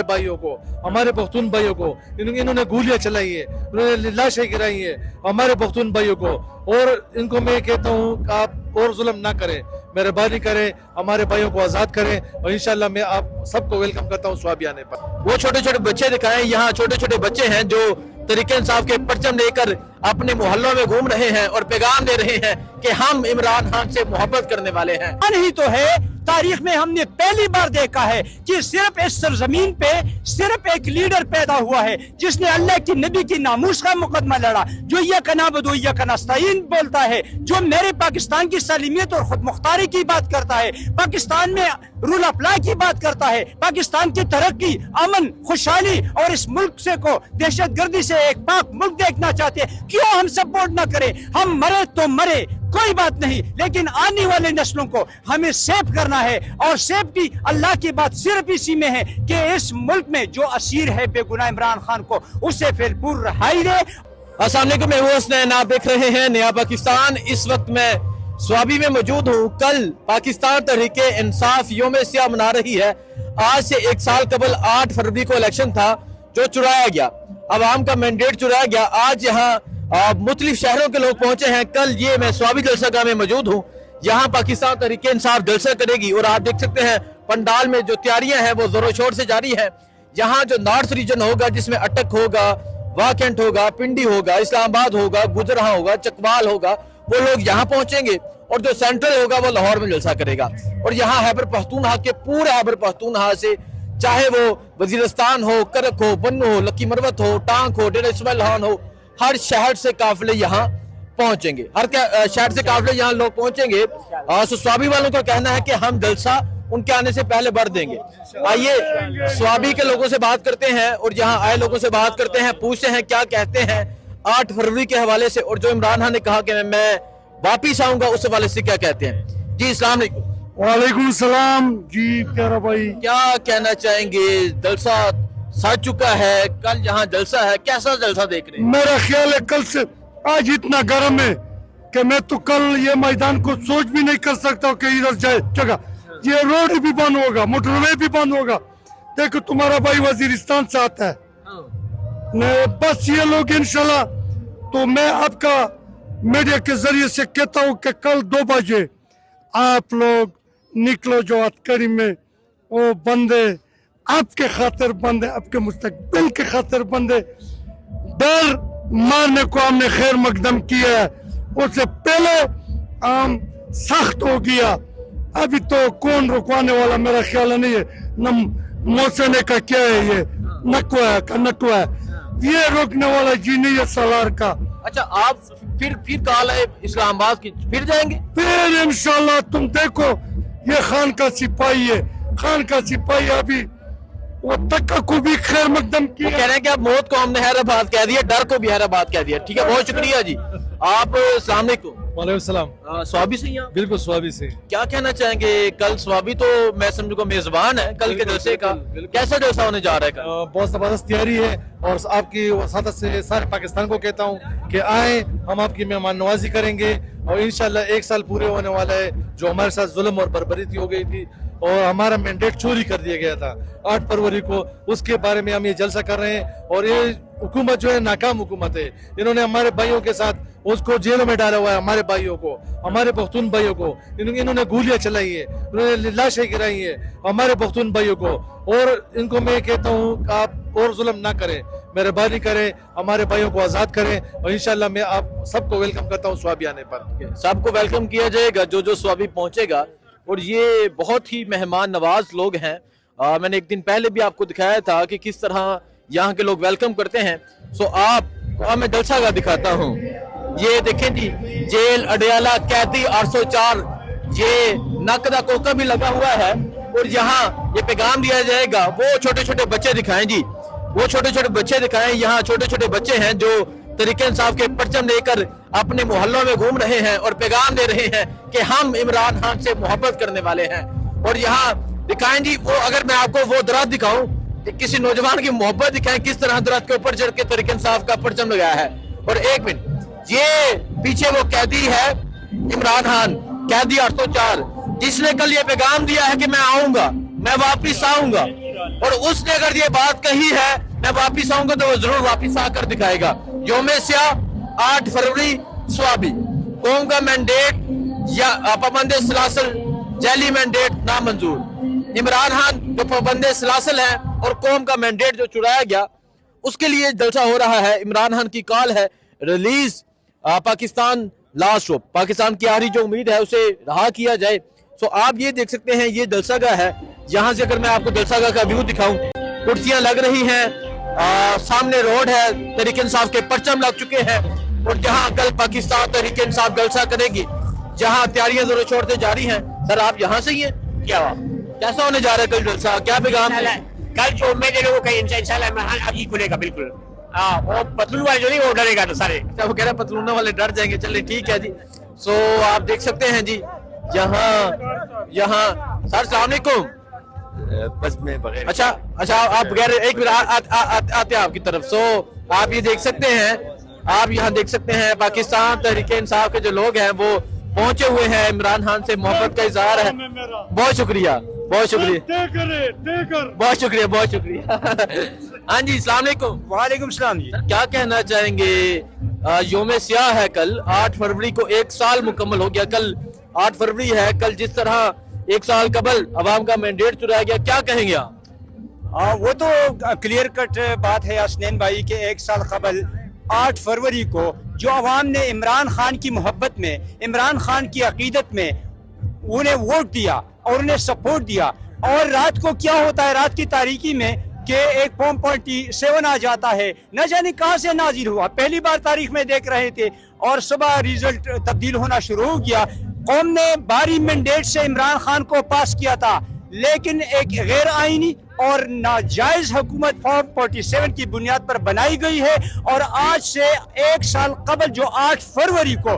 भाइयों को, हमारे पख्तून भाइयों को इन्होंने गोलियां चलाई है, इन्होंने लाशें गिराई है हमारे पख्तून भाइयों को। और इनको मैं कहता हूँ आप और जुल्म ना करें, मेहरबानी करें, हमारे भाइयों को आजाद करें और इंशाल्लाह मैं आप सबको वेलकम करता हूँ स्वाबी आने पर। वो छोटे छोटे बच्चे दिखाएं, यहाँ छोटे छोटे बच्चे हैं जो तहरीक इंसाफ के परचम लेकर अपने मोहल्लों में घूम रहे हैं और पैगाम दे रहे हैं कि हम इमरान खान से मोहब्बत करने वाले हैं। ही तो है, तारीख में हमने पहली बार देखा है कि सिर्फ इस सरजमीन पे सिर्फ एक लीडर पैदा हुआ है जिसने अल्लाह की नबी की नामूस का मुकदमा लड़ा, जो ये कनाबदो या कनास्ताइन बोलता है, जो मेरे पाकिस्तान की सलीमियत और खुद मुख्तारी की बात करता है, पाकिस्तान में रूल ऑफ लॉ की बात करता है, पाकिस्तान की तरक्की, अमन, खुशहाली और इस मुल्क से को दहशतगर्दी से एक पाक मुल्क देखना चाहते हैं। क्यों हम सपोर्ट ना करें? हम मरे तो मरे, कोई बात नहीं, लेकिन आने वाले नस्लों को हमें सेफ करना है और सेफ्टी अल्लाह की बात सिर्फ इसी में है कि इस मुल्क में जो असीर है बेगुनाह इमरान खान को उसे फिर रहाई दे। अस्सलाम वालेकुम, मैं हूं हसनैन, आप देख रहे हैं नया पाकिस्तान। इस वक्त मैं स्वाबी में मौजूद हूं। कल पाकिस्तान तहरीक इंसाफ यौम सियाह मना रही है। आज से एक साल कबल 8 फरवरी को इलेक्शन था जो चुराया गया, अवाम का मैंडेट चुराया गया। आज यहाँ मुख्तलिफ शहरों के लोग पहुंचे हैं। कल ये मैं स्वाबी जलसा में मौजूद हूँ, यहाँ पाकिस्तान तहरीक इंसाफ जलसा करेगी और आप देख सकते हैं पंडाल में जो तैयारियां हैं वो जोरों शोर से जारी है। यहाँ जो नॉर्थ रीजन होगा जिसमें अटक होगा, वाकेंट होगा, पिंडी होगा, इस्लामाबाद होगा, गुजराह होगा, चकवाल होगा, वो लोग यहाँ पहुंचेंगे और जो सेंट्रल होगा वो लाहौर में जलसा करेगा। और यहाँ खैबर पख्तूनख्वा के पूरे खैबर पख्तूनख्वा से, चाहे वो वजीरिस्तान हो, करक हो, बन्नू हो, लकी मरवत हो, टांक हो, डेरा इस्माइल खान हो, हर शहर से काफिले यहाँ पहुंचेंगे, हर शहर से काफिले यहाँ लोग पहुंचेंगे। स्वाबी वालों का कहना है कि हम जलसा उनके आने से पहले भर देंगे। आइए स्वाबी के लोगों से बात करते हैं और यहाँ आए लोगों से बात करते हैं, पूछते हैं क्या कहते हैं 8 फरवरी के हवाले से और जो इमरान खान ने कहा कि मैं वापिस आऊंगा उस हवाले से क्या कहते हैं। जी अस्सलाम वालेकुम। वालेकुम सलाम जी प्यारा भाई, क्या कहना चाहेंगे? जलसा सज चुका है, कल यहाँ जलसा है, कैसा जलसा देख रहे हैं? मेरा ख्याल है कल से आज इतना गर्म है कि मैं तो कल ये मैदान को सोच भी नहीं कर सकता कि इधर जाए जगह। ये रोड भी बंद होगा, मोटरवे भी बंद होगा। देखो तुम्हारा भाई वजीरिस्तान से आता है, बस ये लोग इंशाल्लाह। तो मैं आपका मीडिया के जरिए से कहता हूँ कि कल 2 बजे आप लोग निकलो, जो अतकरी में वो बंदे आपके खातिर बंदे, आपके मुस्तकबिल के खातिर बंदे। डर मारने को हमने खैर मकदम किया है, उससे पहले हम सख्त हो गया। अभी तो कौन रुकवाने वाला मेरा ख्याल नहीं है। न मौसने का क्या है, ये नकवा है, ये रोकने वाला जी नहीं है सलार का। अच्छा, आप फिर काल है इस्लामाबाद की, फिर जाएंगे? फिर इंशाल्लाह तुम देखो, ये खान का सिपाही है, खान का सिपाही अभी वो तक्का को भी खैर मकदम किया। कह रहे हैं कि आप मौत को हमने हैदराबाद कह दिया, डर को भी हैदराबाद कह दिया। ठीक है, बहुत शुक्रिया जी। आप अस्सलाम वालेकुम। वालेकुम सलाम। स्वाबी से यहाँ? बिल्कुल स्वाबी से। क्या कहना चाहेंगे? कल स्वाबी तो मैं समझूंगा मेजबान है कल के जलसे का, कैसा जलसा होने जा रहा है कल? बहुत जबरदस्त तैयारी है और आपकी वसादत से सारे पाकिस्तान को कहता हूँ कि आए, हम आपकी मेहमान नवाजी करेंगे और इंशाल्लाह 1 साल पूरे होने वाला है जो हमारे साथ जुल्म और बर्बरी हो गई थी और हमारा मैंडेट चोरी कर दिया गया था 8 फरवरी को। उसके बारे में हम ये जलसा कर रहे हैं और ये हुकूमत जो है नाकाम हुकूमत है। इन्होंने हमारे भाइयों के साथ उसको जेलों में डाला हुआ है, हमारे भाइयों को, हमारे पख्तून भाइयों को इन्होंने गोलियां चलाई है, इन्होंने लाशें गिराई है हमारे पख्तून भाइयों को। और इनको मैं कहता हूँ आप और जुल्म ना करें, मेहरबानी करें, हमारे भाइयों को आजाद करें और इंशाल्लाह मैं आप सबको वेलकम करता हूँ स्वाबी आने पर। सबको वेलकम किया जाएगा जो स्वाबी पहुंचेगा और ये बहुत ही मेहमान नवाज लोग हैं। मैंने एक दिन पहले भी आपको दिखाया था कि किस तरह यहाँ के लोग वेलकम करते हैं। सो आप मैं जलसा का दिखाता हूँ। ये देखें जी, जेल अडयाला कैदी 804, ये नक का कोका भी लगा हुआ है और यहाँ ये पैगाम दिया जाएगा। वो छोटे छोटे बच्चे दिखाएं जी, वो छोटे छोटे बच्चे दिखाएं। यहाँ छोटे छोटे बच्चे हैं जो तहरीक इंसाफ के परचम लेकर अपने मोहल्लों में घूम रहे हैं और पैगाम दे रहे हैं कि हम इमरान खान से मोहब्बत करने वाले हैं। और यहाँ दिखाएं जी, वो अगर मैं आपको वो दरख्त दिखाऊं, किसी नौजवान की मोहब्बत दिखाएं, किस तरह दरख्त के ऊपर चढ़ के तहरीक इंसाफ का परचम लगाया है। और 1 मिनट, ये पीछे वो कैदी है इमरान खान, कैदी 804, जिसने कल ये पैगाम दिया है कि मैं आऊंगा, मैं वापिस आऊंगा। और उसने अगर ये बात कही है मैं वापिस आऊंगा तो वो जरूर वापिस आकर दिखाएगा। यौम स्याह 8 फरवरी स्वाबी, कौम का मैंडेट या पाबंदे सलासल जैली मैंडेट नामंजूर। इमरान खान जो पाबंदे सलासल है और कौम का मैंडेट जो चुराया गया उसके लिए जलसा हो रहा है। इमरान खान की कॉल है release Pakistan last hope, Pakistan की आखिरी जो उम्मीद है उसे रहा किया जाए। सो आप ये देख सकते हैं ये जलसागाह है। यहाँ से अगर मैं आपको जलसागाह का व्यू दिखाऊं, कुर्सियां लग रही हैं, सामने रोड है, तहरीक इंसाफ के परचम लग चुके हैं और जहां कल पाकिस्तान तहरीक इंसाफ जलसा करेगी, जहां तैयारियां जोरों शोर से जारी हैं। सर आप यहाँ से ही हैं क्या? कैसा होने जा रहा है कल जलसा, क्या पैगाम है? कल जो उम्मीद है लोगों का इंशाल्लाह इमरान अभी खुलेगा बिल्कुल। वो पतलून वाले जो नहीं वो डरेगा तो सारे, वो कह रहे हैं पतलून वाले डर जाएंगे। चलिए ठीक है जी। सो आप देख सकते हैं जी यहाँ सर अस्सलाम वालेकुम। बस में बगैर अच्छा आप बगैर एक मिनट आते हैं आपकी तरफ। सो आप ये देख सकते हैं, आप यहाँ देख सकते हैं पाकिस्तान तहरीक इंसाफ के जो लोग हैं वो पहुंचे हुए हैं। इमरान खान से मोहब्बत का इजहार है। बहुत शुक्रिया, बहुत शुक्रिया, बहुत शुक्रिया, बहुत शुक्रिया। हाँ जी अस्सलाम वालेकुम। वालेकुम सलाम जी। क्या कहना चाहेंगे? यौम स्याह है कल, 8 फरवरी को 1 साल मुकम्मल हो गया। कल 8 फरवरी है। कल जिस तरह 1 साल कबल अवाम का मैंडेट चुराया गया, क्या कहेंगे आप? वो तो क्लियर कट बात है हसनैन भाई के 1 साल कबल 8 फरवरी को जो अवाम ने इमरान खान की मोहब्बत में, इमरान खान की अकीदत में उन्हें वोट दिया और उन्हें सपोर्ट दिया। और रात को क्या होता है, रात की तारीकी में कि एक फॉर्म 47 आ जाता है, न जाने कहां से नाजिल हुआ, पहली बार तारीख में देख रहे थे और सुबह रिजल्ट तब्दील होना शुरू हो गया। कौम ने भारी मैंडेट से इमरान खान को पास किया था, लेकिन एक गैर आईनी और नाजायज हुकूमत फॉर्म 47 की बुनियाद पर बनाई गई है। और आज से 1 साल कबल जो 8 फरवरी को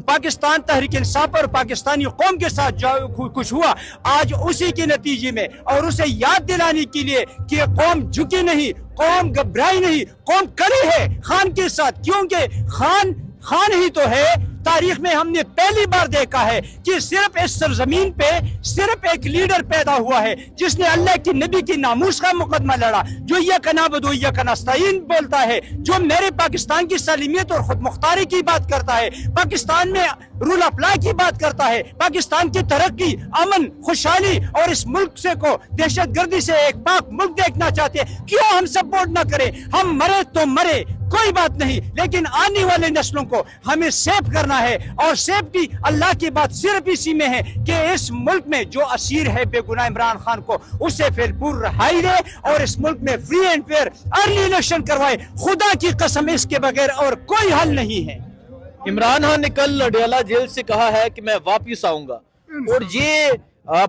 पाकिस्तान तहरीक इंसाफ और पाकिस्तानी कौम के साथ जो कुछ हुआ, आज उसी के नतीजे में और उसे याद दिलाने के लिए कि कौम झुकी नहीं, कौम घबराई नहीं, कौम खड़ी है खान के साथ, क्योंकि खान ही तो है। तारीख में हमने पहली बार देखा है कि सिर्फ इस सरजमीन पे सिर्फ एक लीडर पैदा हुआ है जिसने अल्लाह की नबी की नामूस का मुकदमा लड़ा, जो ये कनाबदो ये कनास्ताइन बोलता है, जो मेरे पाकिस्तान की सलीमियत और खुद मुख्तारी की बात करता है, पाकिस्तान में रूल ऑफ लॉ की बात करता है, पाकिस्तान की तरक्की, अमन, खुशहाली और इस मुल्क से को दहशतगर्दी से एक पाक मुल्क देखना चाहते हैं। क्यों हम सपोर्ट ना करें? हम मरे तो मरे, कोई बात नहीं, लेकिन आने वाले नस्लों को हमें सेव करना है। और सेफ्टी अल्लाह की बात सिर्फ इसी में है कि इस मुल्क में जो असीर है बेगुनाह इमरान खान को उसे फिलपूर रहाई दे और इस मुल्क में free and fair early election करवाए। खुदा की कसम इसके बगैर और कोई हल नहीं है। इमरान खान ने कल अडयाला जेल से कहा है कि मैं वापिस आऊंगा और ये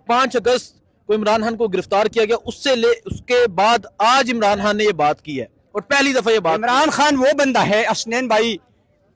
5 अगस्त को इमरान खान को गिरफ्तार किया गया, उसके बाद आज इमरान खान ने ये बात की है और पहली दफा ये बात। इमरान खान वो बंदा है हसनैन भाई,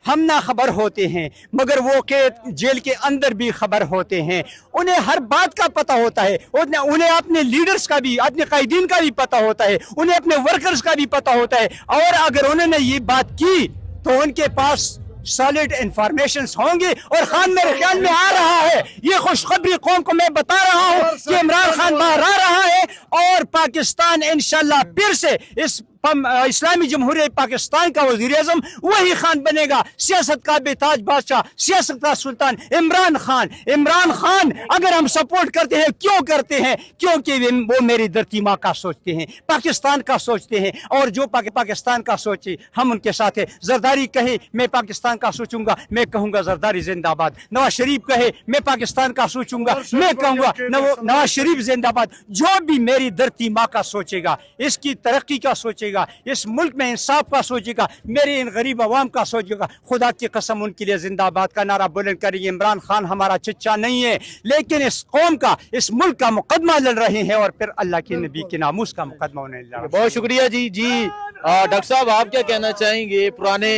हम ना खबर होते हैं मगर वो के जेल के अंदर भी खबर होते हैं, उन्हें हर बात का पता होता है, उन्हें अपने लीडर्स का भी, अपने कायदीन का भी पता होता है, उन्हें अपने वर्कर्स का भी पता होता है। और अगर उन्होंने ये बात की तो उनके पास सॉलिड इंफॉर्मेशन होंगे। और खान मेरे ख्याल में आ रहा है, ये खुशखबरी कौम को मैं बता रहा हूँ कि इमरान खान बाहर आ रहा है और पाकिस्तान इंशाल्लाह फिर से इस इस्लामी जमहूरियत पाकिस्तान का वज़ीर-ए-आज़म वही खान बनेगा, सियासत का बेताज बादशाह, सियासत का सुल्तान इमरान खान। इमरान खान अगर हम सपोर्ट करते हैं, क्यों करते हैं? क्योंकि वो मेरी धरती माँ का सोचते हैं, पाकिस्तान का सोचते हैं और जो पाकिस्तान का सोचे हम उनके साथ है। जरदारी कहे मैं पाकिस्तान का सोचूंगा, मैं कहूंगा जरदारी जिंदाबाद। नवाज शरीफ कहे मैं पाकिस्तान का सोचूंगा, मैं कहूंगा नवाज शरीफ जिंदाबाद। जो भी मेरी धरती माँ का सोचेगा, इसकी तरक्की का सोचेगा, इस मुल्क में इंसाफ का सोचेगा, मेरे इन गरीब अवाम का सोचेगा, खुदा की कसम उनके लिए जिंदाबाद का नारा बुलंद करेंगे। इमरान खान हमारा चच्चा नहीं है, लेकिन इस कौम का, इस मुल्क का मुकदमा लड़ रहे हैं और फिर अल्लाह के नबी के नामूस का मुकदमा उन्हें लड़ रहे हैं। बहुत शुक्रिया जी। डॉक्टर साहब आप क्या कहना चाहेंगे? पुराने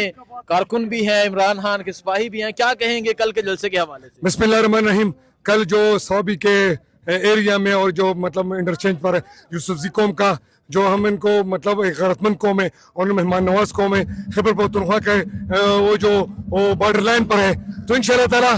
कारकुन भी हैं, इमरान खान के सिपाही भी हैं, क्या कहेंगे कल के जलसे के हवाले से? बिस्मिल्लाहिर्रहमानिर्रहीम। कल जो सौबी के एरिया में और जो मतलब इंटरचेंज पर यूसुफजी कौम का जो हम इनको मतलब एक गैरतमंद कौम है और मेहमान नवाज कौम है, खैबर पख्तूनख्वा के वो जो बॉर्डर लाइन पर है, तो इंशाल्लाह ताला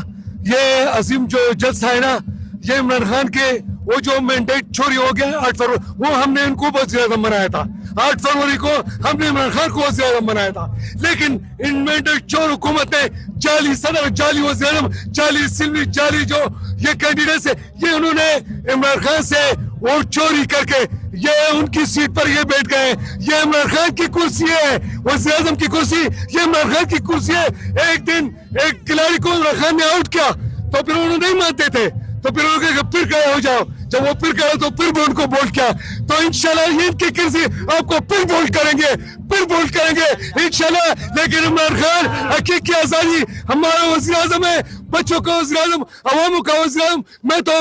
ये अजीम जो जलसा है ना, ये इमरान खान के वो जो मैंडेट चोरी हो गया 8 फरवरी, वो हमने इनको वज़ीर-ए-आज़म बनाया था। 8 फरवरी को हमने इमरान खान को वज़ीर-ए-आज़म बनाया था, लेकिन इन मैंडेट चोर हुकूमत ने जाली सदर, जाली वज़ीर-ए-आज़म, जाली सिल्मी, जाली जो ये कैंडिडेट्स है, ये उन्होंने इमरान खान से वोट चोरी करके ये उनकी सीट पर ये बैठ गए। ये इमरान खान की कुर्सी है, वज़ीर-ए-आज़म की कुर्सी, ये इमरान खान की कुर्सी है। एक दिन एक खिलाड़ी को इमरान खान ने आउट किया तो फिर उन्होंने नहीं मानते थे, तो फिर उन्होंने कहा फिर खड़े हो जाओ। जब वो फिर खड़े तो फिर भी उनको वोट किया। तो इंशाल्लाह ये इनकी कुर्सी आपको फिर वोट करेंगे, फिर वोट करेंगे इंशाल्लाह। लेकिन इमरान खान हकीकी आजादी, हमारा वज़ीर-ए-आज़म है, बच्चों का वज़ीर-ए-आज़म, अवामों का वज़ीर-ए-आज़म। मैं तो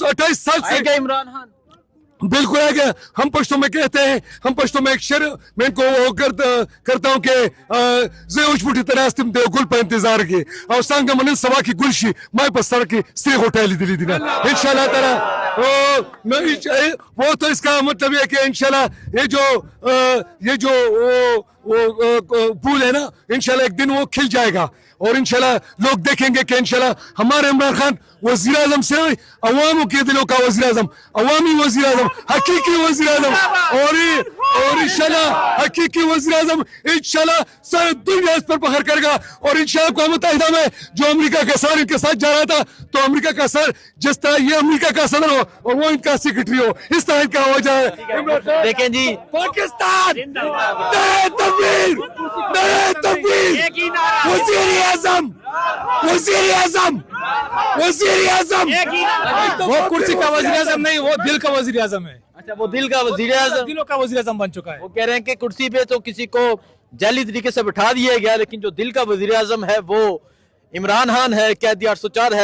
28 साल से आएगा इमरान खान। बिल्कुल है क्या, हम पश्तो में कहते हैं, हम पश्तो में एक शेर मैं इनको वो करता हूँ कि जे उचमुठी तरास्तिम दे गुल पर इंतजार की और सांगा मन सवा की गुलशी माय पस्तर की स्त्री होटल दिली दिना इंशाल्लाह ताला। वो तो इसका मतलब है कि इंशाल्लाह ये जो वो फूल है ना, इंशाल्लाह एक दिन वो खिल जाएगा और इंशाल्लाह लोग देखेंगे कि इंशाल्लाह हमारे इमरान खान वज़ीर-ए-आज़म से अवामों के दिलों का वज़ीर-ए-आज़म, अवामी वज़ीर-ए-आज़म, हकीकी वज़ीर-ए-आज़म और इंशाल्लाह हकीकी वज़ीर-ए-आज़म इंशाल्लाह सारी दुनिया इस पर फख्र करेगा। और इंशाल्लाह अक़वाम मुत्तहिदा में जो अमेरिका का सर इनके साथ जा रहा था, तो अमेरिका का सर जिस तरह ये अमेरिका का सदर हो और वो इनका सेक्रेटरी हो, इस तरह इनका हो जाए। देखें जी, पाकिस्तान नए तकबीर, नए तकबीर, वज़ीर-ए-आज़म, वज़ीर-ए-आज़म, वज़ीर-ए-आज़म। वो कुर्सी का वज़ीर-ए-आज़म नहीं, वो दिल का वज़ीर-ए-आज़म है। अच्छा वो दिल का वज़ीर-ए-आज़म, दिलों का वज़ीर-ए-आज़म बन चुका है। वो कह रहे हैं कि कुर्सी पे तो किसी को जाली तरीके से बिठा दिया गया, लेकिन जो दिल का वज़ीर-ए-आज़म है वो इमरान खान है, कैदी 804 है।